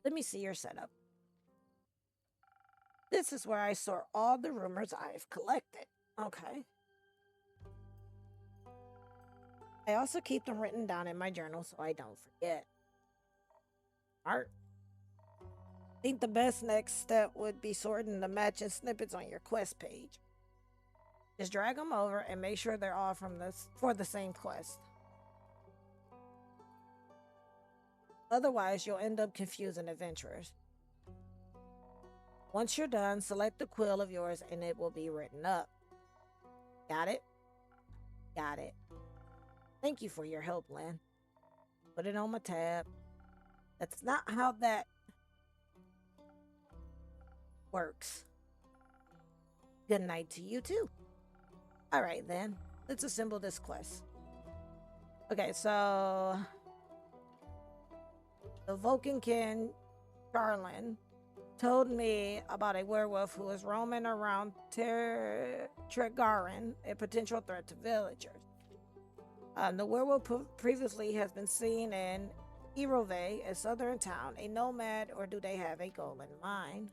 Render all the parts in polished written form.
Let me see your setup. This is where I store all the rumors I've collected. Okay. I also keep them written down in my journal so I don't forget. Art. I think the best next step would be sorting the matching snippets on your quest page. Just drag them over and make sure they're all for the same quest. Otherwise, you'll end up confusing adventurers. Once you're done, select the quill of yours and it will be written up. Got it? Got it. Thank you for your help, Lynn. Put it on my tab. That's not how that works. Good night to you too. All right then, let's assemble this quest. Okay, so the Vulcankin Garland told me about a werewolf who is roaming around Tregarin, a potential threat to villagers. The werewolf previously has been seen in Irove, a southern town, a nomad, or do they have a goal in mind?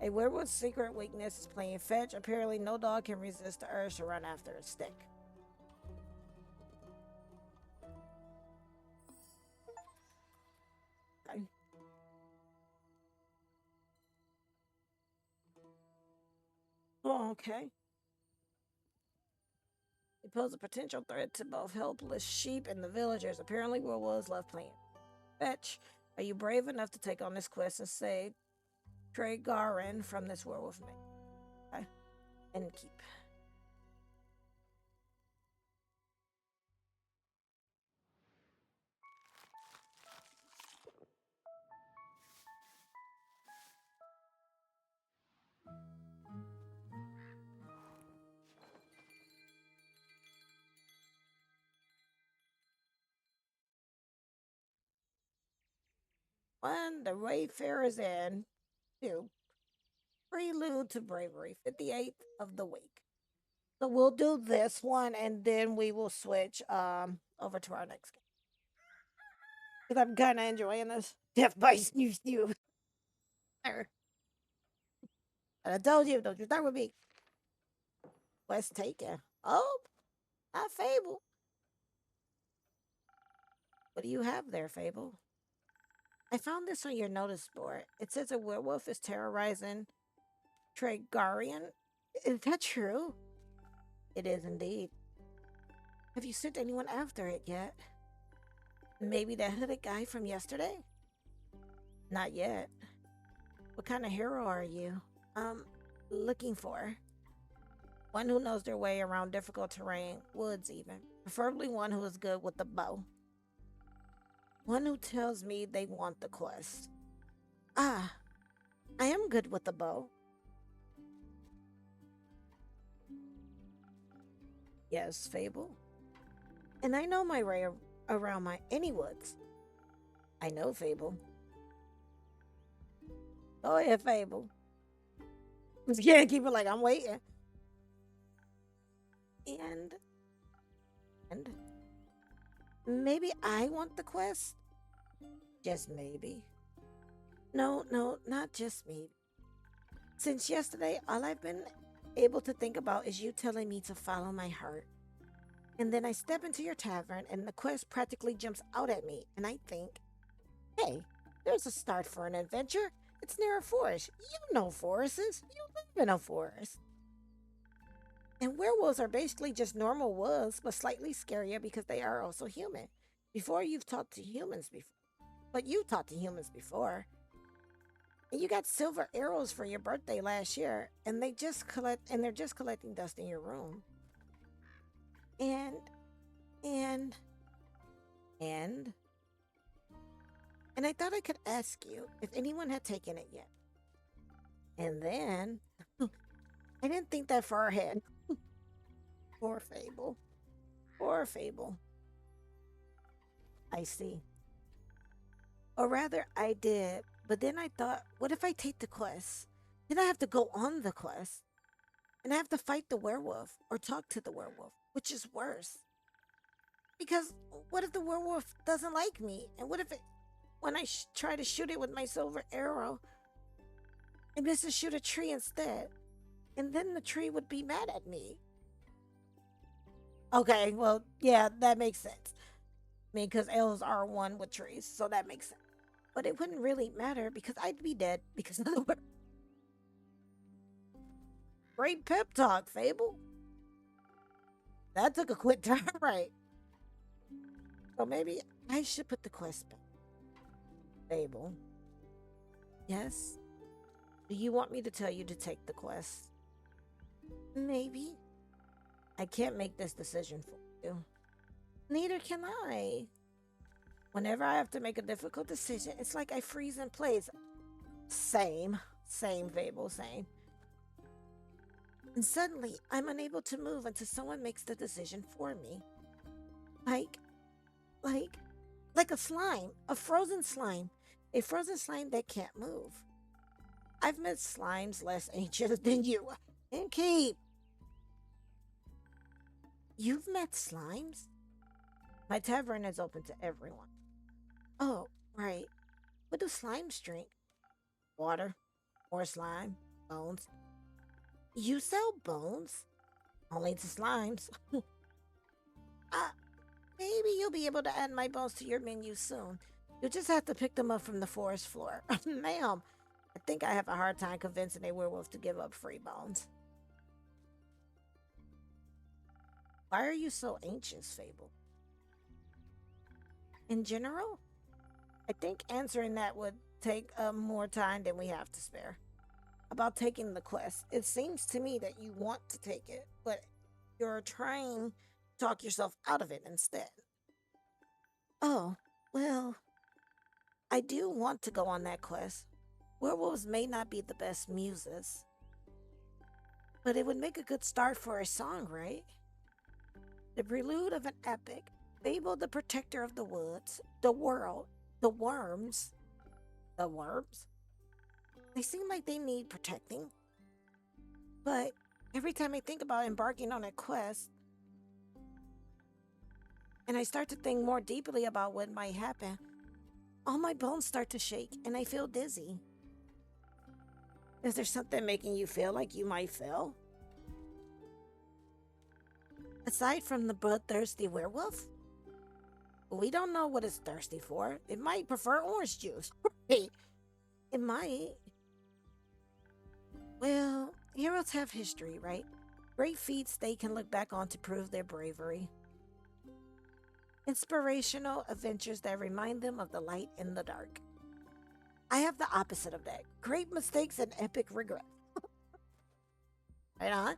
A werewolf's secret weakness is playing fetch. Apparently, no dog can resist the urge to run after a stick. Okay. Oh, okay. They pose a potential threat to both helpless sheep and the villagers. Apparently, werewolves love playing fetch. Are you brave enough to take on this quest and save Tregarin from this werewolf man? Okay. And keep. One, the Wayfarer's End. Two, Prelude to Bravery, 58th of the week. So we'll do this one and then we will switch over to our next game. Because I'm kind of enjoying this. Death by Snoo Snoo. And I told you, don't you start with me. Quest taken. Oh, not Fable. What do you have there, Fable? I found this on your notice board. It says a werewolf is terrorizing Tregarian. Is that true? It is indeed. Have you sent anyone after it yet? Maybe that hooded guy from yesterday? Not yet. What kind of hero are you? Looking for. One who knows their way around difficult terrain, woods even. Preferably one who is good with the bow. One who tells me they want the quest. Ah, I am good with the bow. Yes, Fable. And I know my way around any woods. I know, Fable. Go ahead, Fable. Yeah, keep it like I'm waiting. And maybe I want the quest? Just maybe. No, not just maybe. Since yesterday, all I've been able to think about is you telling me to follow my heart. And then I step into your tavern and the quest practically jumps out at me, and I think, hey, there's a start for an adventure. It's near a forest. You know forests. You live in a forest. And werewolves are basically just normal wolves, but slightly scarier because they are also human. You've talked to humans before. But you talked to humans before. And you got silver arrows for your birthday last year, and they're just collecting dust in your room. And I thought I could ask you if anyone had taken it yet. And then I didn't think that far ahead. Poor Fable. Poor Fable. I see. Or rather, I did. But then I thought, what if I take the quest? Then I have to go on the quest. And I have to fight the werewolf or talk to the werewolf, which is worse. Because what if the werewolf doesn't like me? And what when I try to shoot it with my silver arrow, I miss to shoot a tree instead. And then the tree would be mad at me. Okay, well, yeah, that makes sense. I mean, because elves are one with trees, so that makes sense. But it wouldn't really matter because I'd be dead because of the word. Great pep talk, Fable. That took a quick turn, right? So maybe I should put the quest back. Fable. Yes? Do you want me to tell you to take the quest? Maybe. I can't make this decision for you. Neither can I. Whenever I have to make a difficult decision, it's like I freeze in place. Same. Same, Fable, same. And suddenly, I'm unable to move until someone makes the decision for me. Like, like, like a slime, a frozen slime. A frozen slime that can't move. I've met slimes less anxious than you. And keep. You've met slimes? My tavern is open to everyone. Oh, right. What do slimes drink? Water, more slime, bones. You sell bones? Only to slimes. uh, maybe you'll be able to add my bones to your menu soon. You'll just have to pick them up from the forest floor. Ma'am, I think I have a hard time convincing a werewolf to give up free bones. Why are you so anxious, Fable? In general, I think answering that would take more time than we have to spare. About taking the quest, it seems to me that you want to take it, but you're trying to talk yourself out of it instead. Oh, well, I do want to go on that quest. Werewolves may not be the best muses, but it would make a good start for a song, right? The prelude of an epic, Fable the protector of the woods, the world, the worms. The worms? They seem like they need protecting. But every time I think about embarking on a quest, and I start to think more deeply about what might happen, all my bones start to shake and I feel dizzy. Is there something making you feel like you might fail? Aside from the bloodthirsty werewolf? We don't know what it's thirsty for. It might prefer orange juice. It might. Well, heroes have history, right? Great feats they can look back on to prove their bravery. Inspirational adventures that remind them of the light in the dark. I have the opposite of that. Great mistakes and epic regret. Right on?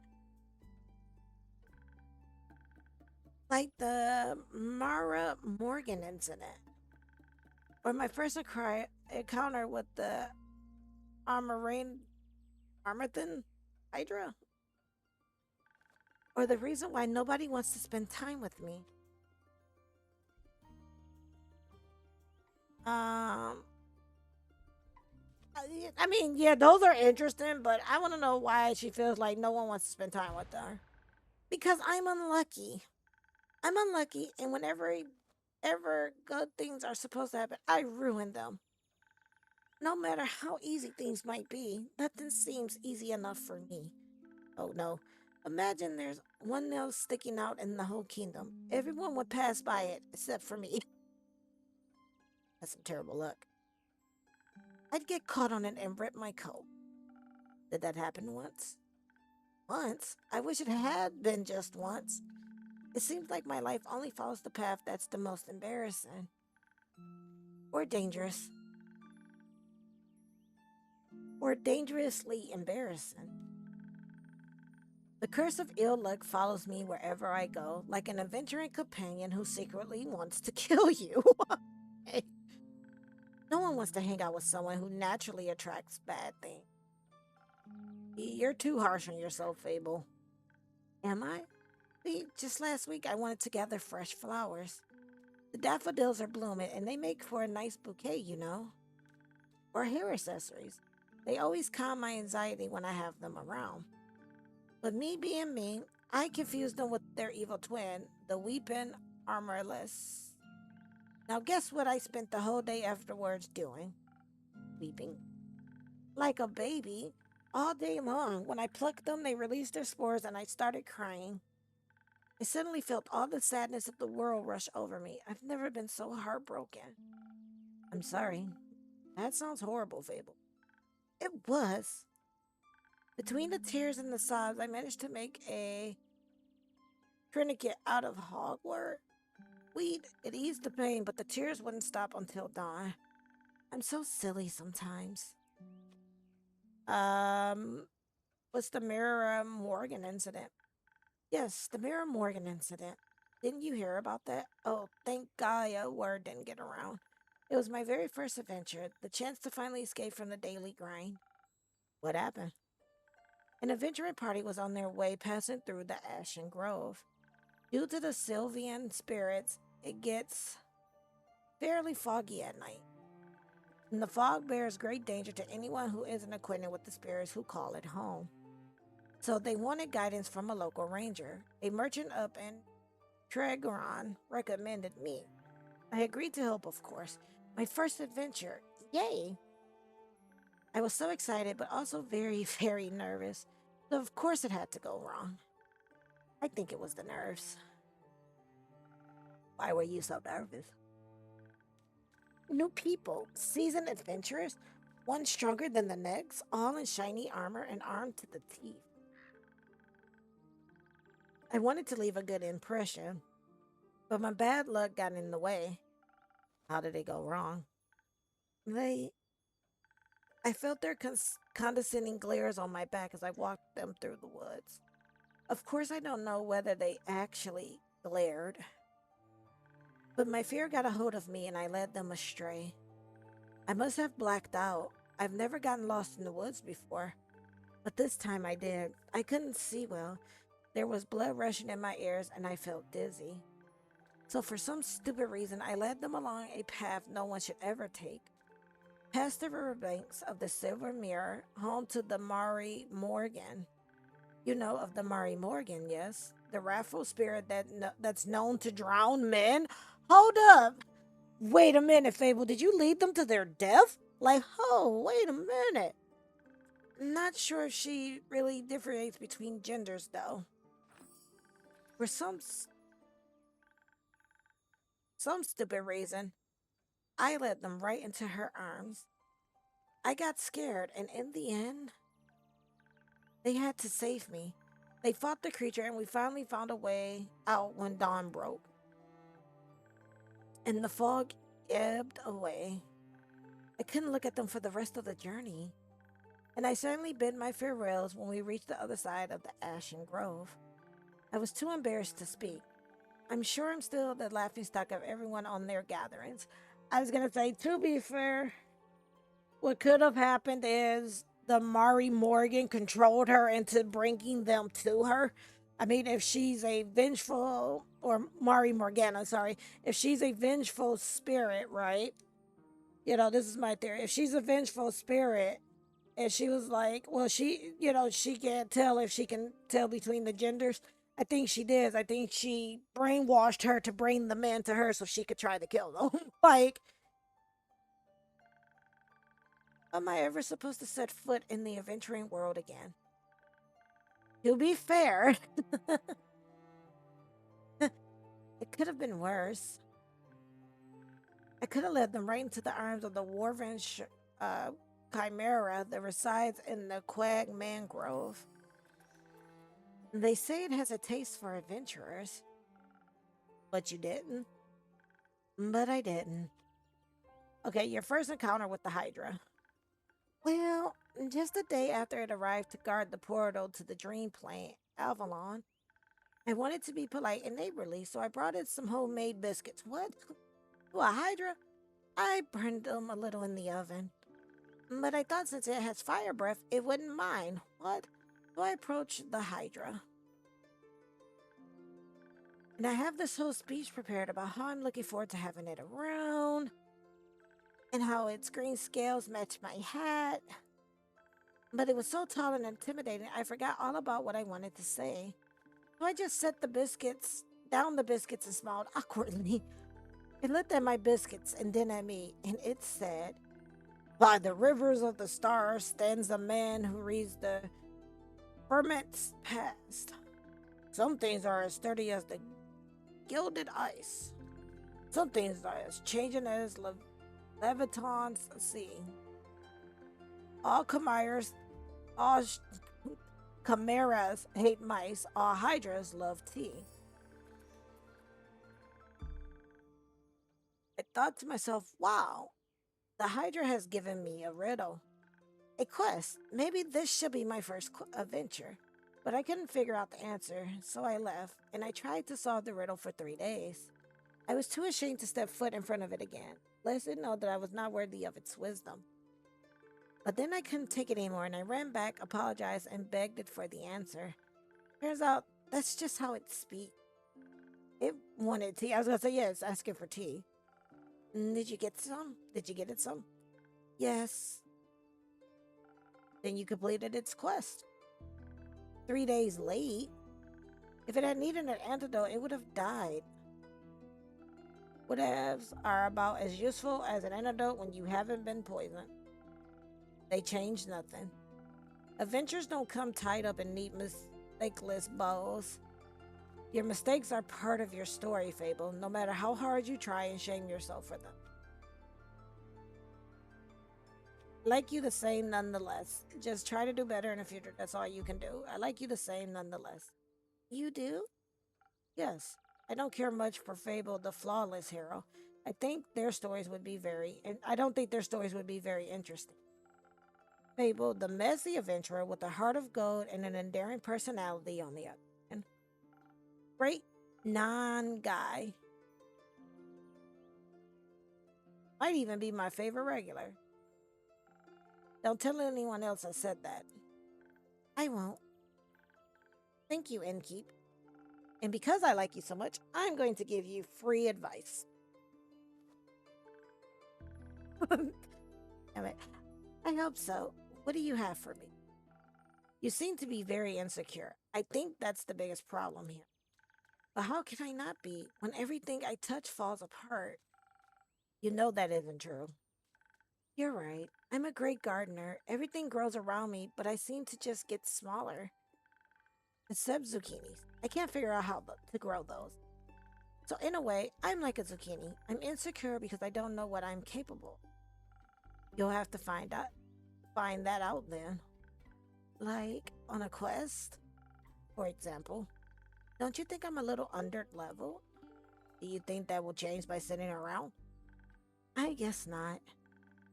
Like the Mara Morgan incident. Or my first encounter with the Armorain Armathan Hydra. Or the reason why nobody wants to spend time with me. Um, I mean, yeah, those are interesting, but I want to know why she feels like no one wants to spend time with her. Because I'm unlucky. I'm unlucky, and whenever ever good things are supposed to happen, I ruin them. No matter how easy things might be, nothing seems easy enough for me. Oh no. Imagine there's one nail sticking out in the whole kingdom. Everyone would pass by it except for me. That's some terrible luck. I'd get caught on it and rip my coat. Did that happen once? Once? I wish it had been just once. It seems like my life only follows the path that's the most embarrassing. Or dangerous. Or dangerously embarrassing. The curse of ill luck follows me wherever I go, like an adventuring companion who secretly wants to kill you. No one wants to hang out with someone who naturally attracts bad things. You're too harsh on yourself, Fable. Am I? See, just last week I wanted to gather fresh flowers. The daffodils are blooming and they make for a nice bouquet, you know. Or hair accessories. They always calm my anxiety when I have them around. But me being me, I confuse them with their evil twin, the weeping armorless. Now, guess what I spent the whole day afterwards doing? Weeping. Like a baby. All day long. When I plucked them, they released their spores and I started crying. I suddenly felt all the sadness of the world rush over me. I've never been so heartbroken. I'm sorry. That sounds horrible, Fable. It was. Between the tears and the sobs, I managed to make a tourniquet out of hogwort. Weed, it eased the pain, but the tears wouldn't stop until dawn. I'm so silly sometimes. Um, what's the Mirror Morgan incident? Yes, the Mirror Morgan incident. Didn't you hear about that? Oh, thank God a word didn't get around. It was my very first adventure, the chance to finally escape from the daily grind. What happened? An adventuring party was on their way passing through the Ashen Grove. Due to the Sylvian spirits, it gets fairly foggy at night. And the fog bears great danger to anyone who isn't acquainted with the spirits who call it home. So they wanted guidance from a local ranger. A merchant up in Tregron recommended me. I agreed to help, of course. My first adventure. Yay! I was so excited, but also very, very nervous. So of course it had to go wrong. I think it was the nerves. Why were you so nervous? New people, seasoned adventurers, one stronger than the next, all in shiny armor and armed to the teeth. I wanted to leave a good impression, but my bad luck got in the way. How did it go wrong? They. I felt their condescending glares on my back as I walked them through the woods. Of course, I don't know whether they actually glared, but my fear got a hold of me and I led them astray. I must have blacked out. I've never gotten lost in the woods before, but this time I did. I couldn't see well. There was blood rushing in my ears and I felt dizzy. So for some stupid reason, I led them along a path no one should ever take. Past the riverbanks of the Silver Mirror, home to the Mari Morgan. You know of the Mari Morgan, yes? The wrathful spirit that's known to drown men? Hold up! Wait a minute, Fable, did you lead them to their death? Like, oh, wait a minute. Not sure if she really differentiates between genders, though. For some stupid reason, I led them right into her arms. I got scared, and in the end, they had to save me. They fought the creature, and we finally found a way out when dawn broke. And the fog ebbed away. I couldn't look at them for the rest of the journey. And I suddenly bid my farewells when we reached the other side of the Ashen Grove. I was too embarrassed to speak. I'm sure I'm still the laughingstock of everyone on their gatherings. I was gonna say, to be fair, what could have happened is the Mari Morgan controlled her into bringing them to her. I mean, if she's a vengeful, or Mari Morgana, sorry, if she's a vengeful spirit, right? You know, this is my theory. If she's a vengeful spirit, and she was like, well, she can't tell if she can tell between the genders. I think she did. I think she brainwashed her to bring the men to her so she could try to kill them. Like, am I ever supposed to set foot in the adventuring world again? To be fair, it could have been worse. I could have led them right into the arms of the Warven chimera that resides in the Quag Mangrove. They say it has a taste for adventurers. But you didn't. But I didn't. Okay, your first encounter with the Hydra. Well, just a day after it arrived to guard the portal to the dream plane, Avalon, I wanted to be polite and neighborly, so I brought in some homemade biscuits. What? To a Hydra? I burned them a little in the oven. But I thought since it has fire breath, it wouldn't mind. What? So I approached the Hydra. And I have this whole speech prepared about how I'm looking forward to having it around, and how its green scales match my hat. But it was so tall and intimidating, I forgot all about what I wanted to say. So I just set down the biscuits and smiled awkwardly. It looked at my biscuits and then at me, and it said, "By the rivers of the stars stands a man who reads the ferment's past. Some things are as sturdy as the gilded ice. Some things are as changing as Leviton's sea. All chimeras, all chimeras hate mice. All hydras love tea." I thought to myself, wow, the hydra has given me a riddle. A quest. Maybe this should be my first adventure. But I couldn't figure out the answer, so I left, and I tried to solve the riddle for 3 days. I was too ashamed to step foot in front of it again, lest it know that I was not worthy of its wisdom. But then I couldn't take it anymore, and I ran back, apologized, and begged it for the answer. Turns out, that's just how it speaks. It wanted tea. I was going to say, yes, asking for tea. Did you get some? Did you get it some? Yes. Then you completed its quest. 3 days late. If it had needed an antidote, it would have died. Whatevs are about as useful as an antidote when you haven't been poisoned. They change nothing. Adventures don't come tied up in neat, mistakeless bows. Your mistakes are part of your story, Fable, no matter how hard you try and shame yourself for them. Like you the same nonetheless. Just try to do better in the future. That's all you can do. I like you the same nonetheless. You do? Yes. I don't care much for Fable, the flawless hero. I don't think their stories would be very interesting. Fable, the messy adventurer with a heart of gold and an endearing personality on the other hand. Great non-guy. Might even be my favorite regular. Don't tell anyone else I said that. I won't. Thank you, Innkeep. And because I like you so much, I'm going to give you free advice. Damn it. I hope so. What do you have for me? You seem to be very insecure. I think that's the biggest problem here. But how can I not be when everything I touch falls apart? You know that isn't true. You're right. I'm a great gardener. Everything grows around me, but I seem to just get smaller. Except zucchinis. I can't figure out how to grow those. So in a way, I'm like a zucchini. I'm insecure because I don't know what I'm capable. You'll have to find that out then. Like on a quest, for example. Don't you think I'm a little under level? Do you think that will change by sitting around? I guess not.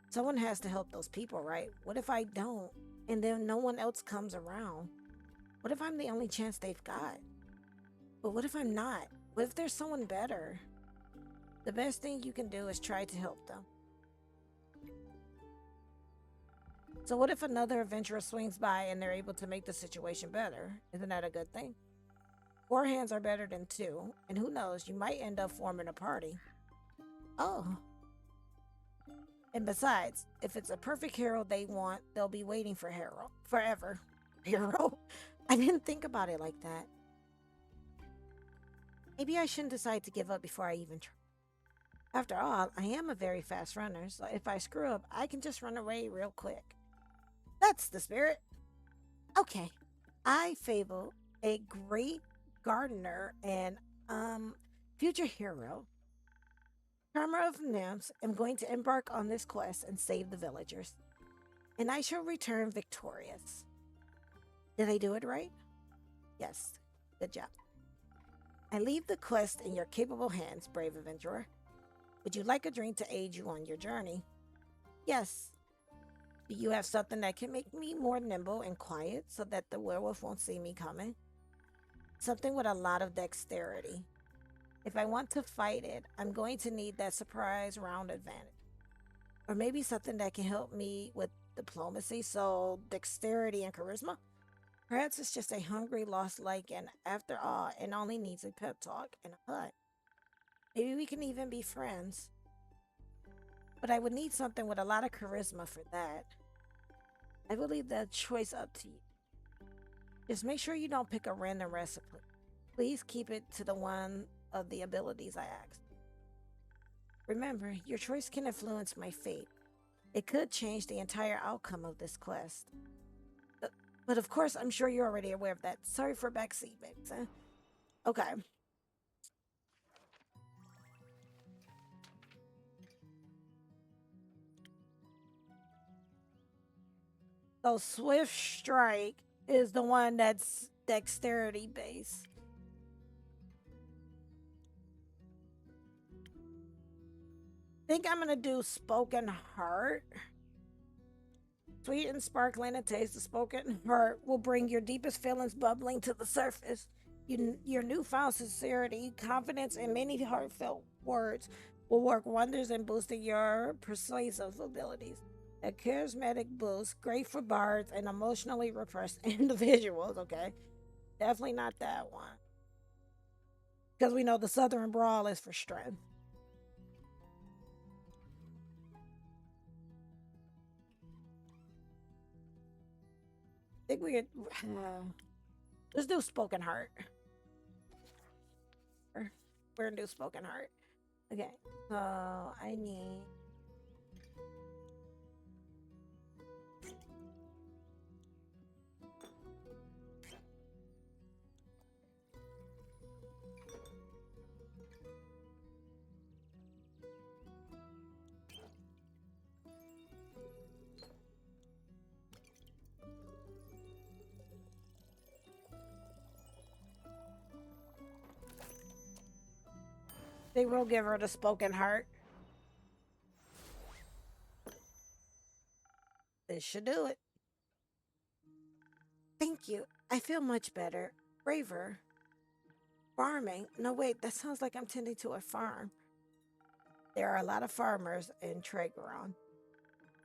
Someone has to help those people, right? What if I don't? And then no one else comes around? What if I'm the only chance they've got? But what if I'm not? What if there's someone better? The best thing you can do is try to help them. So what if another adventurer swings by and they're able to make the situation better? Isn't that a good thing? 4 hands are better than 2, and who knows, you might end up forming a party. Oh. And besides, if it's a perfect hero they want, they'll be waiting for hero forever. Hero? I didn't think about it like that. Maybe I shouldn't decide to give up before I even try. After all, I am a very fast runner, so if I screw up, I can just run away real quick. That's the spirit. Okay, I Fable, a great gardener and future hero, charmer of nymphs, am going to embark on this quest and save the villagers. And I shall return victorious. Did I do it right? Yes, good job. I leave the quest in your capable hands, brave adventurer. Would you like a drink to aid you on your journey? Yes. Do you have something that can make me more nimble and quiet so that the werewolf won't see me coming? Something with a lot of dexterity. If I want to fight it, I'm going to need that surprise round advantage. Or maybe something that can help me with diplomacy, so dexterity and charisma? Perhaps it's just a hungry, lost lycan after all and only needs a pep talk and a hut. Maybe we can even be friends. But I would need something with a lot of charisma for that. I will leave that choice up to you. Just make sure you don't pick a random recipe. Please keep it to the one of the abilities I asked. Remember, your choice can influence my fate. It could change the entire outcome of this quest. Uh, But of course, I'm sure you're already aware of that. Sorry for backseat, babes. Huh? Okay. So Swift Strike is the one that's dexterity based. Think I'm gonna do Spoken Heart. Sweet and sparkling and taste, the spoken heart will bring your deepest feelings bubbling to the surface. Your newfound sincerity, confidence, and many heartfelt words will work wonders in boosting your persuasive abilities. A charismatic boost, great for bards and emotionally repressed individuals. Okay, definitely not that one. Because we know the Southern Brawl is for strength. I think we could. Let's do Spoken Heart. We're gonna do Spoken Heart. Okay, so I need. They will give her the Spoken Heart. This should do it. Thank you. I feel much better. Braver. Farming? No, wait, that sounds like I'm tending to a farm. There are a lot of farmers in Tregeron,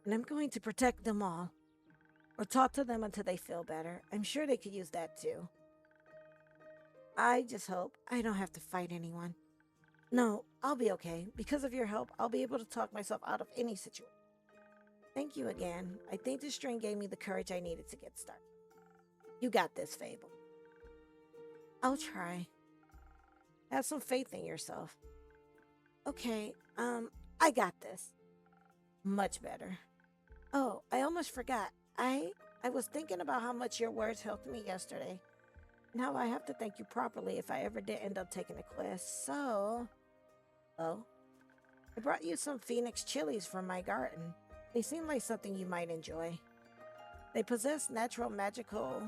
and I'm going to protect them all. Or talk to them until they feel better. I'm sure they could use that too. I just hope I don't have to fight anyone. No, I'll be okay. Because of your help, I'll be able to talk myself out of any situation. Thank you again. I think this string gave me the courage I needed to get started. You got this, Fable. I'll try. Have some faith in yourself. Okay, I got this. Much better. Oh, I almost forgot. I was thinking about how much your words helped me yesterday. Now I have to thank you properly if I ever did end up taking a quest. So, oh, I brought you some Phoenix chilies from my garden. They seem like something you might enjoy. They possess natural magical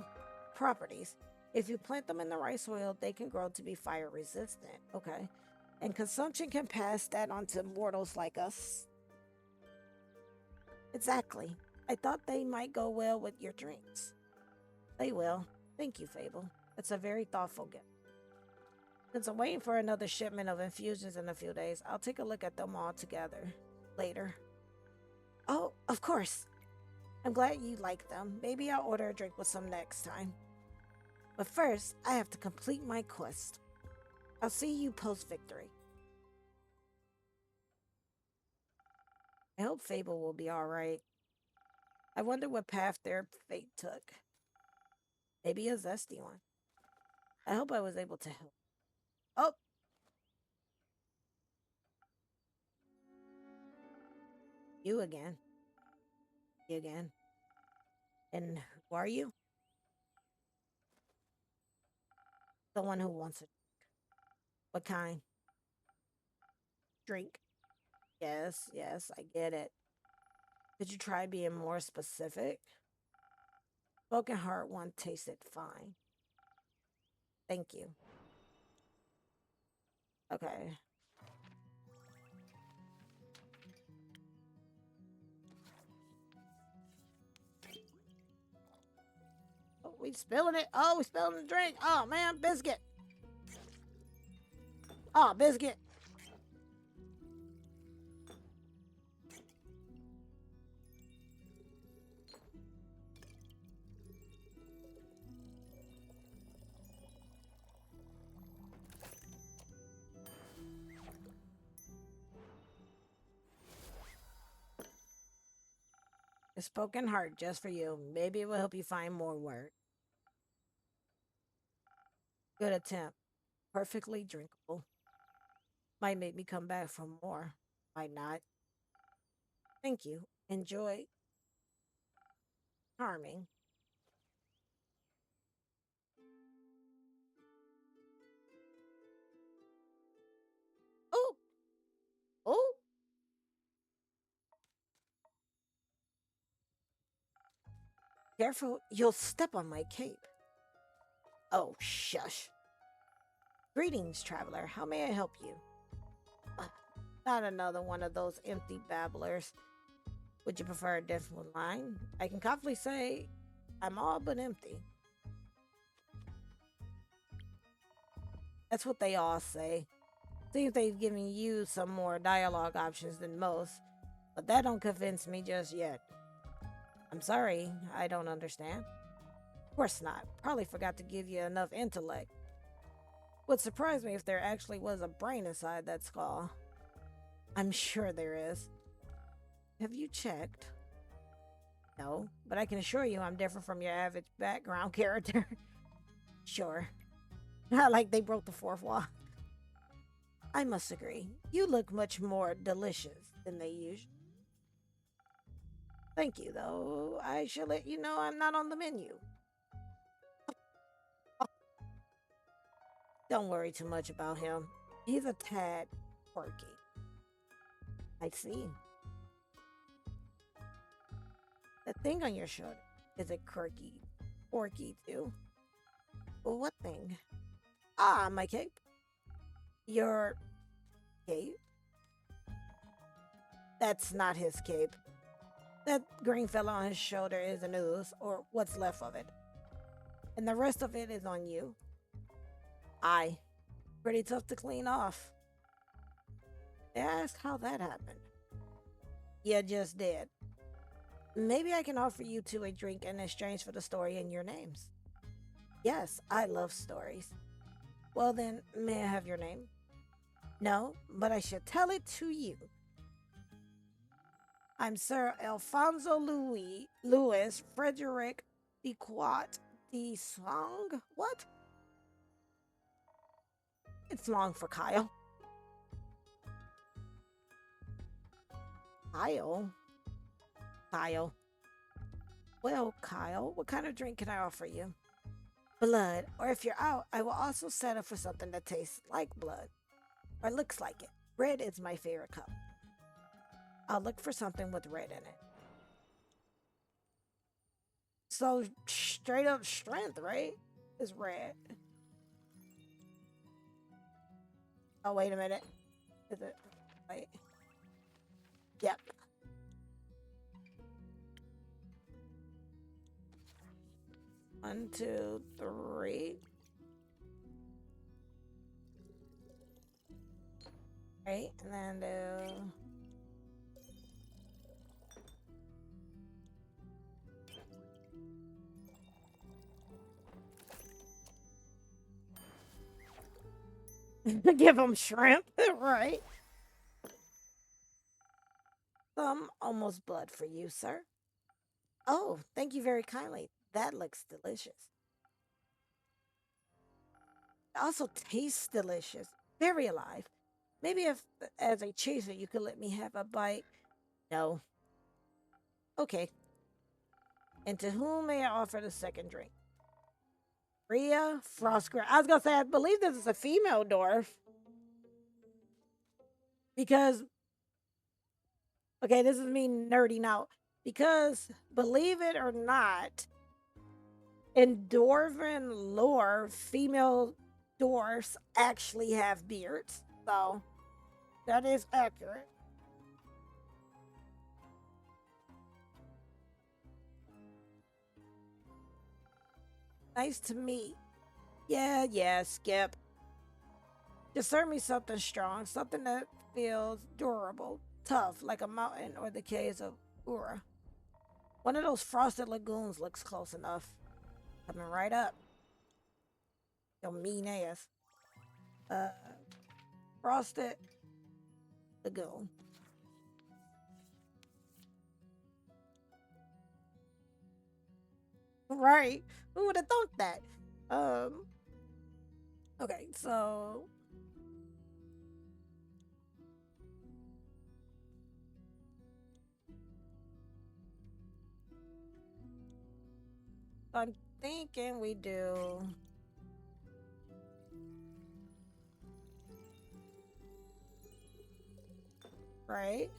properties. If you plant them in the right soil, they can grow to be fire resistant. Okay. And consumption can pass that on to mortals like us. Exactly. I thought they might go well with your drinks. They will. Thank you, Fable. It's a very thoughtful gift. Since I'm waiting for another shipment of infusions in a few days, I'll take a look at them all together later. Oh, of course. I'm glad you like them. Maybe I'll order a drink with some next time. But first, I have to complete my quest. I'll see you post victory. I hope Fable will be alright. I wonder what path their fate took. Maybe a zesty one. I hope I was able to help. Oh, you again. You again. And who are you? The one who wants it. What kind? Drink. Yes, yes, I get it. Could you try being more specific? Broken Heart one tasted fine. Thank you. Okay. Oh, we spilling it. Oh, we spilling the drink. Oh man, biscuit. Oh, biscuit. A spoken heart just for you. Maybe it will help you find more work. Good attempt. Perfectly drinkable. Might make me come back for more. Why not? Thank you. Enjoy. Charming. Oh, oh, careful. You'll step on my cape. Oh, shush. Greetings, traveler. How may I help you? Uh, Not another one of those empty babblers. Would you prefer a different line? I can confidently say I'm all but empty. That's what they all say. See if they've given you some more dialogue options than most, but that don't convince me just yet. I'm sorry, I don't understand. Of course not. Probably forgot to give you enough intellect. Would surprise me if there actually was a brain inside that skull. I'm sure there is. Have you checked? No, but I can assure you I'm different from your average background character. Sure. Not like they broke the fourth wall. I must agree. You look much more delicious than they usually. Thank you, though. I shall let you know I'm not on the menu. Don't worry too much about him. He's a tad quirky. I see. The thing on your shoulder is a quirky too. Well, what thing? Ah, my cape. Your cape? That's not his cape. That green fella on his shoulder is an ooze, or what's left of it. And the rest of it is on you. Aye. Pretty tough to clean off. May I ask how that happened? You just did. Maybe I can offer you two a drink in exchange for the story in your names. Yes, I love stories. Well then, may I have your name? No, but I should tell it to you. I'm Sir Alfonso Louis Frederick de Quat de Song. What? It's long for Kyle. Kyle? Kyle. Well, Kyle, what kind of drink can I offer you? Blood, or if you're out, I will also settle for something that tastes like blood, or looks like it. Red is my favorite color. I'll look for something with red in it. So, straight up strength, right? Is red. Oh, wait a minute. Is it? Wait. Yep. One, two, three. Right, and then give him shrimp, right? Some almost blood for you, sir. Oh, thank you very kindly. That looks delicious. It also tastes delicious. Very alive. Maybe if, as a chaser, you could let me have a bite. No. Okay. And to whom may I offer the second drink? Rhea Frostgrave. I was gonna say, I believe this is a female dwarf. Because, okay, this is me nerding out. Because, believe it or not, in dwarven lore, female dwarfs actually have beards. So, that is accurate. Nice to meet. Yeah, Skip. Just serve me something strong, something that feels durable, tough, like a mountain or the caves of Ura. One of those frosted lagoons looks close enough. Coming right up. Your mean ass. Uh, frosted lagoon. Right. Who would have thought that? Um, okay, so I'm thinking we do. Right?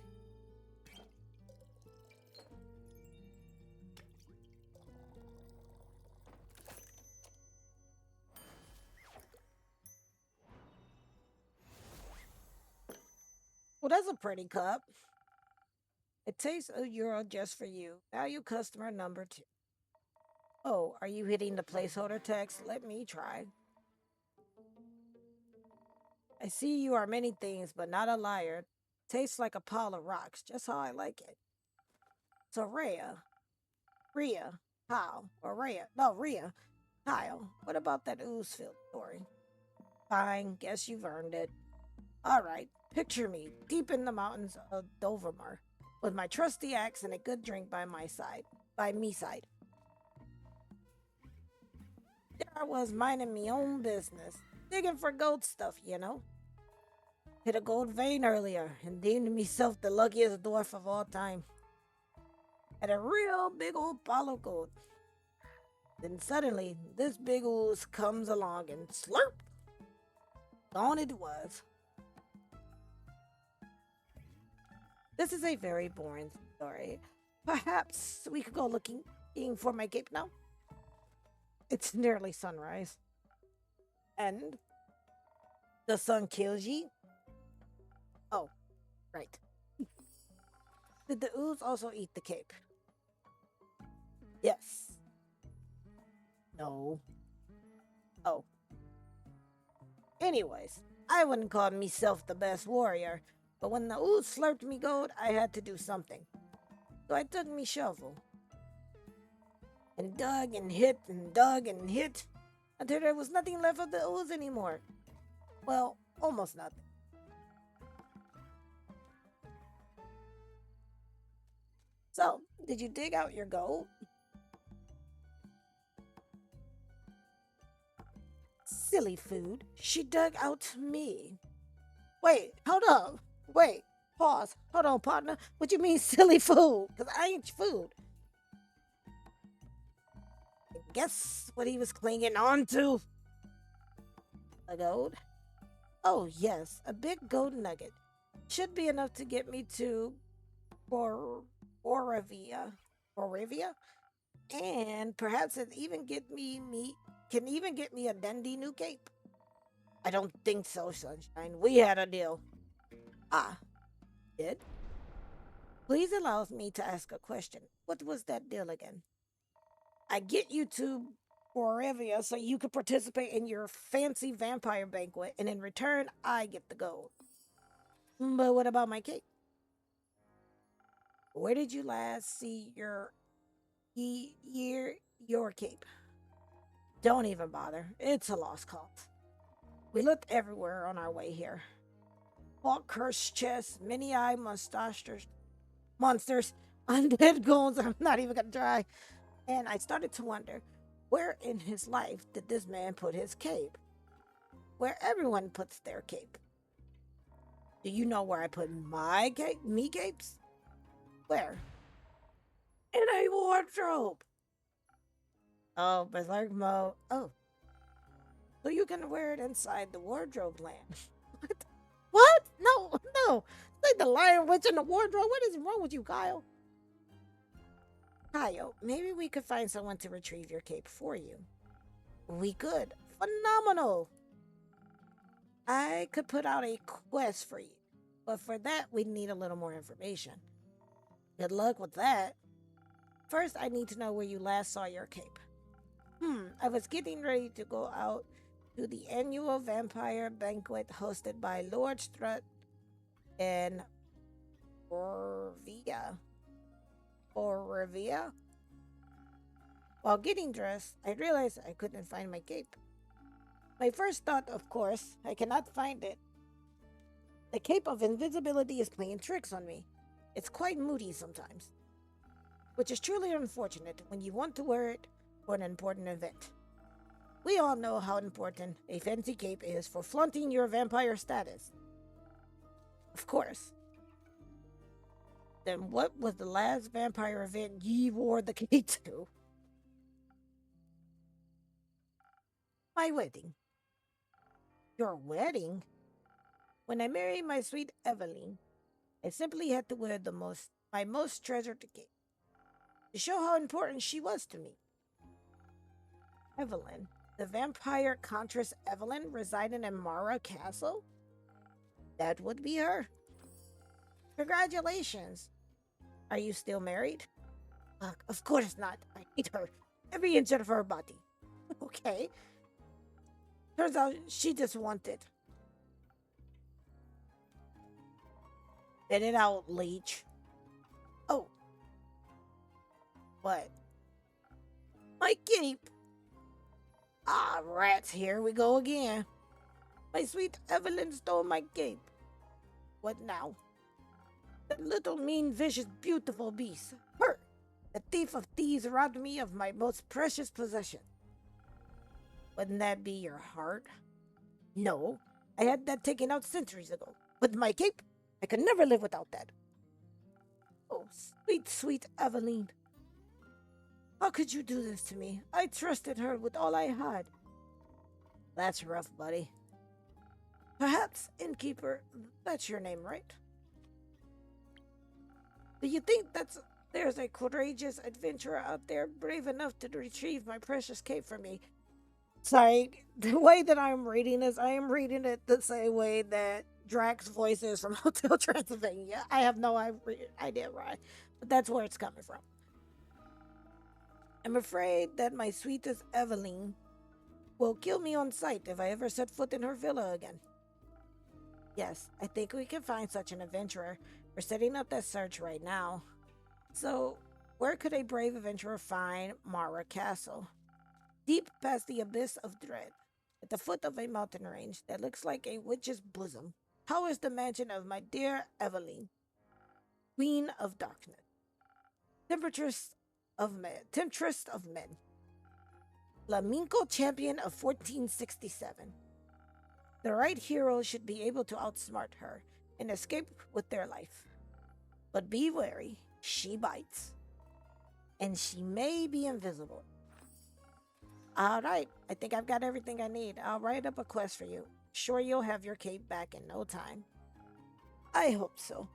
Well, that's a pretty cup. It takes €1 just for you. Value customer number 2. Oh, are you hitting the placeholder text? Let me try. I see you are many things, but not a liar. Tastes like a pile of rocks, just how I like it. So Rhea, how? Or Rhea, no, Rhea, Kyle, what about that ooze-filled story? Fine, guess you've earned it. All right, picture me, deep in the mountains of Dovermar, with my trusty axe and a good drink by my side, by me side. There I was minding me own business, digging for gold stuff. Hit a gold vein earlier and deemed myself the luckiest dwarf of all time. Had a real big old pile of gold. Then suddenly, this big ooze comes along and slurp! Gone it was. This is a very boring story. Perhaps we could go looking for my cape now? It's nearly sunrise. And the sun kills ye? Oh, right. Did the ooze also eat the cape? Yes. No. Oh. Anyways, I wouldn't call myself the best warrior, but when the ooze slurped me gold, I had to do something. So I took me shovel and dug and hit until there was nothing left of the ooze anymore. Well, almost nothing. So, did you dig out your gold? Silly food. She dug out me. Wait, hold up. Wait, pause. Hold on, partner. What you mean silly food? Because I ain't food. Guess what he was clinging on to? A gold? Oh, yes, a big gold nugget. Should be enough to get me to Bor- Boravia. Boravia? And perhaps it even get me can even get me a dandy new cape. I don't think so, Sunshine. We had a deal. Ah, did? Please allow me to ask a question. What was that deal again? I get you to Boravia so you could participate in your fancy vampire banquet, and in return, I get the gold. But what about my cape? Where did you last see your cape? Don't even bother. It's a lost cause. We looked everywhere on our way here. All cursed chests, many-eyed monsters, undead ghouls. I'm not even gonna try. And I started to wonder, where in his life did this man put his cape? Where everyone puts their cape. Do you know where I put my cape? Me capes? Where? In a wardrobe. Oh, berserk mode. Oh, so you can wear it inside the wardrobe land. What? What? No, no. It's like the lion witch in the wardrobe. What is wrong with you, Kyle? Kyle, maybe we could find someone to retrieve your cape for you. We could. Phenomenal. I could put out a quest for you, but for that, we'd need a little more information. Good luck with that. First, I need to know where you last saw your cape. I was getting ready to go out to the annual vampire banquet hosted by Lord Strut and Orvia. Orvia? While getting dressed, I realized I couldn't find my cape. My first thought, of course, I cannot find it. The cape of invisibility is playing tricks on me. It's quite moody sometimes, which is truly unfortunate when you want to wear it for an important event. We all know how important a fancy cape is for flaunting your vampire status. Of course. Then what was the last vampire event ye wore the cape to? My wedding. Your wedding? When I married my sweet Eveline, I simply had to wear my most treasured gift to show how important she was to me. Evelyn, the vampire Contras Evelyn residing in Mara Castle? That would be her. Congratulations. Are you still married? Of course not. I hate her. Every inch of her body. Okay. Turns out she just wanted. Get it out, leech. Oh. What? My cape. Ah, rats, here we go again. My sweet Evelyn stole my cape. What now? That little mean, vicious, beautiful beast. Her! The thief of thieves robbed me of my most precious possession. Wouldn't that be your heart? No, I had that taken out centuries ago. With my cape, I could never live without that. Oh, sweet, sweet Eveline. How could you do this to me? I trusted her with all I had. That's rough, buddy. Perhaps, innkeeper, that's your name, right? Do you think there's a courageous adventurer out there brave enough to retrieve my precious cape for me? Sorry, the way that I'm reading this, I am reading it the same way that Drax's voice is from Hotel Transylvania. I have no idea why, but that's where it's coming from. I'm afraid that my sweetest Eveline will kill me on sight if I ever set foot in her villa again. Yes, I think we can find such an adventurer. We're setting up that search right now. So, where could a brave adventurer find Mara Castle? Deep past the abyss of dread, at the foot of a mountain range that looks like a witch's bosom, towers the mansion of my dear Eveline, Queen of Darkness, temptress of men, flamenco champion of 1467. The right hero should be able to outsmart her and escape with their life. But be wary, she bites, and she may be invisible. All right, I think I've got everything I need. I'll write up a quest for you. Sure, you'll have your cape back in no time. I hope so.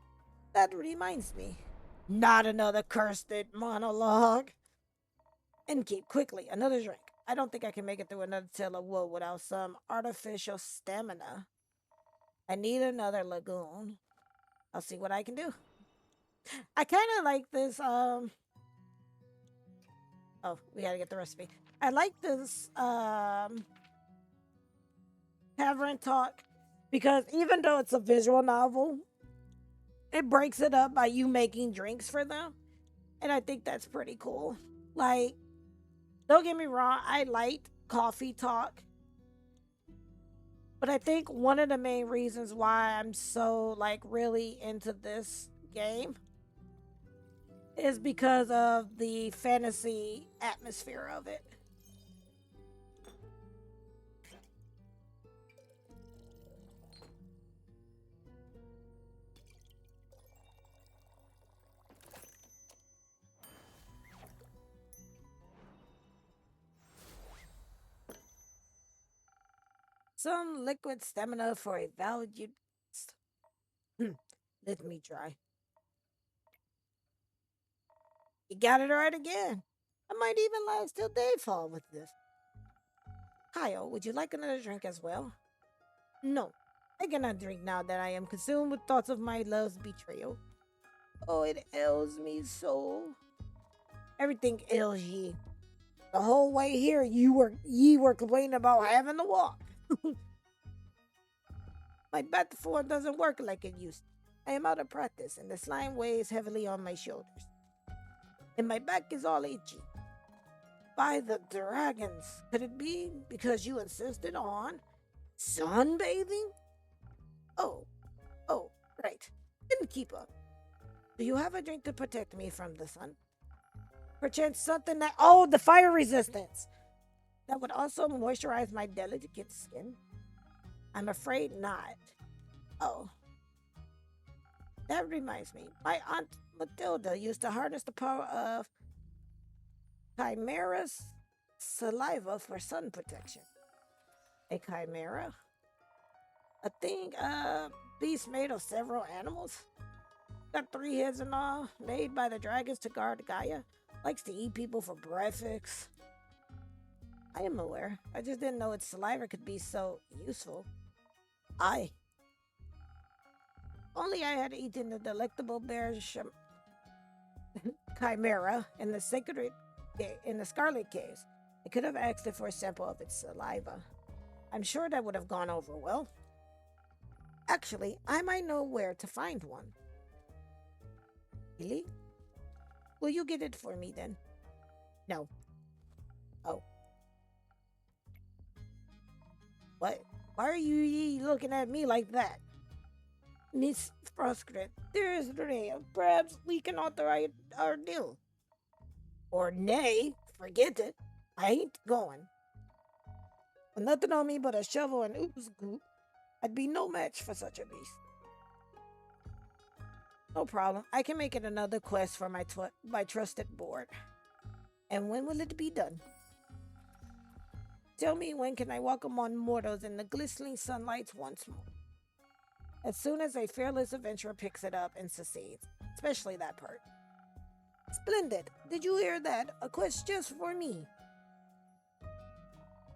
That reminds me. Not another cursed monologue. And keep quickly, another drink. I don't think I can make it through another tale of woe without some artificial stamina. I need another lagoon. I'll see what I can do. I kind of like this, Oh, we gotta get the recipe. I like this, Tavern Talk because even though it's a visual novel, it breaks it up by you making drinks for them. And I think that's pretty cool. Like, don't get me wrong, I like coffee talk. But I think one of the main reasons why I'm so like really into this game is because of the fantasy atmosphere of it. Some liquid stamina for a valued. Let me try. You got it right again. I might even last till dayfall with this. Kyle, would you like another drink as well? No, I cannot drink now that I am consumed with thoughts of my love's betrayal. Oh, it ails me so. Everything ails ye. The whole way here, ye were complaining about having to walk. My bat form doesn't work like it used to. I am out of practice, and the slime weighs heavily on my shoulders. And my back is all itchy. By the dragons, could it be because you insisted on sunbathing? Oh, oh, right. Didn't keep up. Do you have a drink to protect me from the sun? Perchance something that. Oh, the fire resistance! That would also moisturize my delicate skin? I'm afraid not. Oh. That reminds me. My Aunt Matilda used to harness the power of Chimera's saliva for sun protection. A chimera? A thing, beast made of several animals? Got 3 heads and all, made by the dragons to guard Gaia. Likes to eat people for breakfast. I am aware. I just didn't know its saliva could be so useful. I. Only I had eaten the delectable bear chimera in the Scarlet Caves. I could have asked it for a sample of its saliva. I'm sure that would have gone over well. Actually, I might know where to find one. Really? Will you get it for me then? No. Oh. What? Why are you looking at me like that? Miss Frostgrit, there is Ray, perhaps we can alter our deal. Or nay, forget it. I ain't going. With nothing on me but a shovel and ooze goop, I'd be no match for such a beast. No problem. I can make it another quest for my trusted board. And when will it be done? Tell me, when can I walk among mortals in the glistening sunlight once more? As soon as a fearless adventurer picks it up and succeeds. Especially that part. Splendid. Did you hear that? A quest just for me.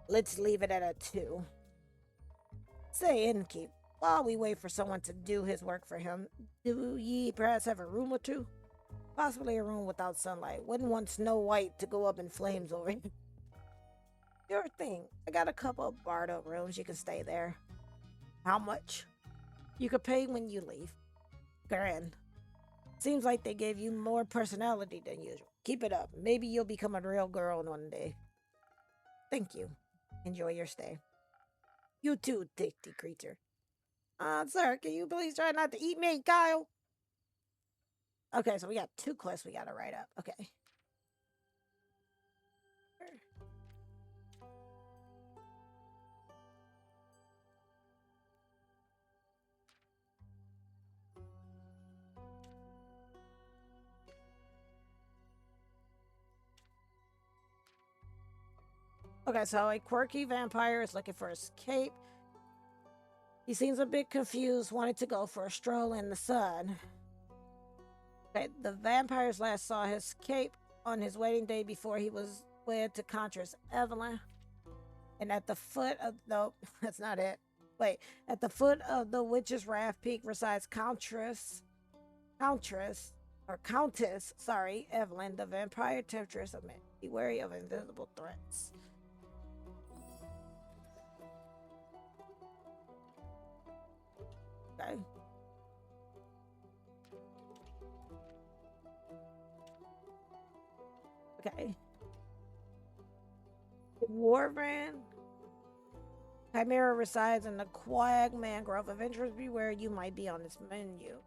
Let's leave it at a 2. Say, Innkeep, while we wait for someone to do his work for him, do ye perhaps have a room or two? Possibly a room without sunlight. Wouldn't want Snow White to go up in flames over it. Your thing. I got a couple of barred up rooms. You can stay there. How much? You could pay when you leave. Grand. Seems like they gave you more personality than usual. Keep it up. Maybe you'll become a real girl one day. Thank you. Enjoy your stay. You too, tasty creature. Sir, can you please try not to eat me, Kyle? Okay, so we got 2 quests we gotta write up. Okay. Okay, so a quirky vampire is looking for escape. He seems a bit confused, wanted to go for a stroll in the sun. Okay, the vampires last saw his cape on his wedding day before he was wed to Contras Evelyn. And at the foot of nope, that's not it. Wait, at the foot of the Witch's Raft Peak resides Countess, Evelyn, the vampire temptress of men. Be wary of invisible threats. Okay. Okay. Warren Chimera resides in the Quag Mangrove. Adventurers beware, you might be on this menu.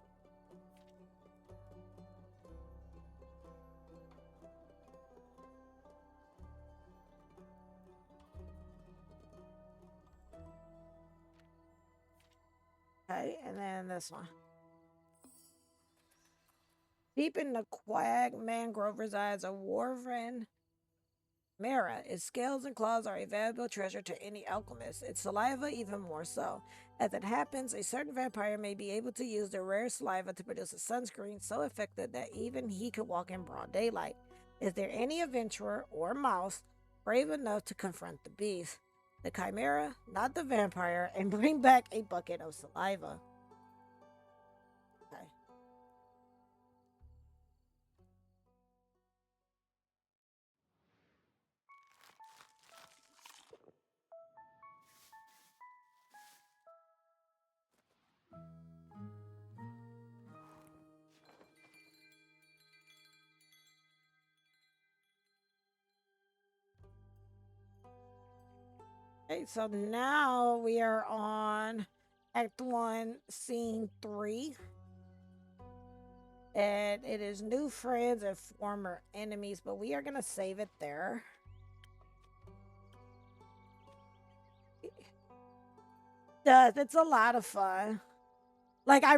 Okay, and then this one. Deep in the Quag Mangrove resides a Warren Mara. Its scales and claws are a valuable treasure to any alchemist, its saliva even more so. As it happens, a certain vampire may be able to use their rare saliva to produce a sunscreen so effective that even he could walk in broad daylight. Is there any adventurer or mouse brave enough to confront the beast, the chimera, not the vampire, and bring back a bucket of saliva? Okay. Okay, so now we are on Act 1, Scene 3. And it is new friends and former enemies, but we are going to save it there. It's a lot of fun. Like, I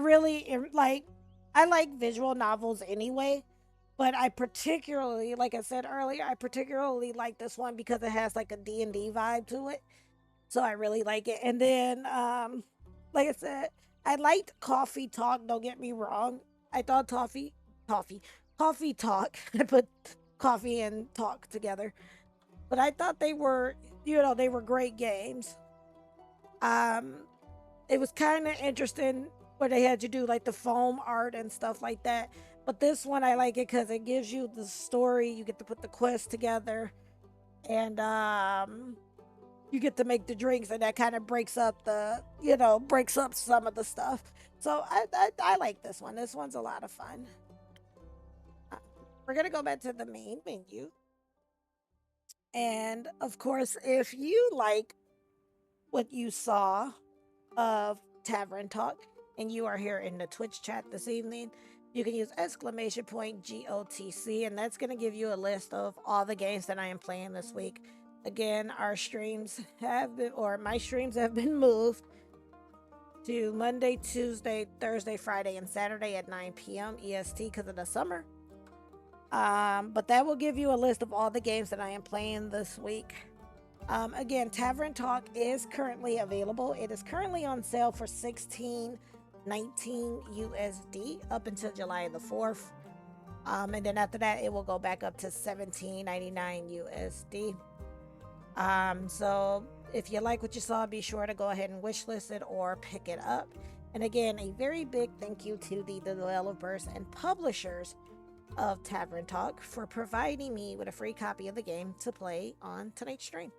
like visual novels anyway, but I particularly, like I said earlier, I particularly like this one because it has like a D&D vibe to it. So I really like it. And then, like I said, I liked Coffee Talk. Don't get me wrong. I thought toffee, Coffee Talk. I put coffee and talk together, but I thought they were, they were great games. Um, it was kind of interesting where they had you do like the foam art and stuff like that. But this one I like it because it gives you the story. You get to put the quest together, and you get to make the drinks, and that kind of breaks up breaks up some of the stuff. So I like this one. This one's a lot of fun. Uh, we're gonna go back to the main menu, and of course, if you like what you saw of Tavern Talk, and you are here in the Twitch chat this evening, you can use exclamation point GOTC, and that's going to give you a list of all the games that I am playing this week. Again, our streams have been, or my streams have been moved to Monday, Tuesday, Thursday, Friday, and Saturday at 9 p.m. EST because of the summer. But that will give you a list of all the games that I am playing this week. Again, Tavern Talk is currently available. It is currently on sale for $16.19 USD up until July the 4th. And then after that, it will go back up to $17.99 USD. So if you like what you saw, be sure to go ahead and wishlist it or pick it up. And again, a very big thank you to the developers and publishers of Tavern Talk for providing me with a free copy of the game to play on tonight's stream.